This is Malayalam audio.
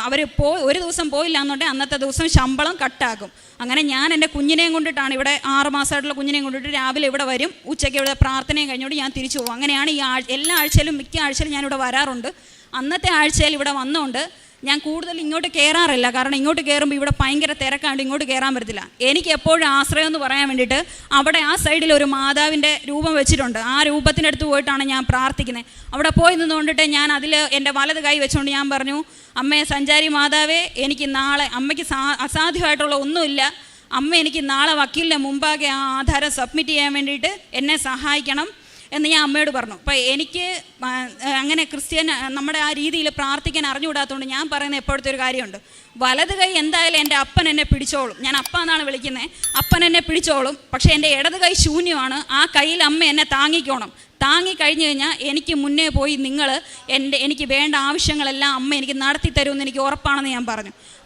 അവർ ഒരു ദിവസം പോയില്ല എന്നുണ്ടെങ്കിൽ അന്നത്തെ ദിവസം ശമ്പളം കട്ടാക്കും. അങ്ങനെ ഞാൻ എൻ്റെ കുഞ്ഞിനെയും കൊണ്ടിട്ടാണ് ഇവിടെ 6 മാസമായിട്ടുള്ള കുഞ്ഞിനെയും കൊണ്ടിട്ട് രാവിലെ ഇവിടെ വരും, ഉച്ചയ്ക്ക് ഇവിടെ പ്രാർത്ഥനയും കഴിഞ്ഞോട്ട് ഞാൻ തിരിച്ചു പോകും. അങ്ങനെയാണ് എല്ലാ ആഴ്ചയിലും മിക്ക ആഴ്ചയിലും ഞാനിവിടെ വരാറുണ്ട്. അന്നത്തെ ആഴ്ചയിൽ ഇവിടെ വന്നുകൊണ്ട് ഞാൻ കൂടുതൽ ഇങ്ങോട്ട് കയറാറില്ല. കാരണം ഇങ്ങോട്ട് കയറുമ്പോൾ ഇവിടെ ഭയങ്കര തിരക്കാണ്ട് ഇങ്ങോട്ട് കയറാൻ പറ്റത്തില്ല. എനിക്ക് എപ്പോഴും ആശ്രയം എന്ന് പറയാൻ വേണ്ടിയിട്ട് അവിടെ ആ സൈഡിൽ ഒരു മാതാവിൻ്റെ രൂപം വെച്ചിട്ടുണ്ട്. ആ രൂപത്തിൻ്റെ അടുത്ത് പോയിട്ടാണ് ഞാൻ പ്രാർത്ഥിക്കുന്നത്. അവിടെ പോയി നിന്നുകൊണ്ടിട്ട് ഞാൻ അതിൽ എൻ്റെ വലത് കൈ വെച്ചുകൊണ്ട് ഞാൻ പറഞ്ഞു, അമ്മേ സഞ്ചാരി മാതാവേ, എനിക്ക് നാളെ അമ്മയ്ക്ക് അസാധ്യമായിട്ടുള്ള ഒന്നുമില്ല, അമ്മ എനിക്ക് നാളെ വക്കീലിൻ്റെ മുമ്പാകെ ആ ആധാരം സബ്മിറ്റ് ചെയ്യാൻ വേണ്ടിയിട്ട് എന്നെ സഹായിക്കണം എന്ന് ഞാൻ അമ്മയോട് പറഞ്ഞു. അപ്പോൾ എനിക്ക് അങ്ങനെ നമ്മുടെ ആ രീതിയിൽ പ്രാർത്ഥിക്കാൻ അറിഞ്ഞുകൂടാത്തതുകൊണ്ട് ഞാൻ പറയുന്ന എപ്പോഴത്തെ ഒരു കാര്യമുണ്ട്, വലത് കൈ എന്തായാലും എൻ്റെ അപ്പൻ എന്നെ പിടിച്ചോളും. ഞാൻ അപ്പ എന്നാണ് വിളിക്കുന്നത്, അപ്പൻ എന്നെ പിടിച്ചോളും. പക്ഷേ എൻ്റെ ഇടത് കൈ ശൂന്യമാണ്. ആ കയ്യിൽ അമ്മ എന്നെ താങ്ങിക്കോണം. താങ്ങിക്കഴിഞ്ഞ് കഴിഞ്ഞാൽ എനിക്ക് മുന്നേ പോയി എനിക്ക് വേണ്ട ആവശ്യങ്ങളെല്ലാം അമ്മ എനിക്ക് നടത്തി തരുമെന്ന് എനിക്ക് ഉറപ്പാണെന്ന് ഞാൻ പറഞ്ഞു.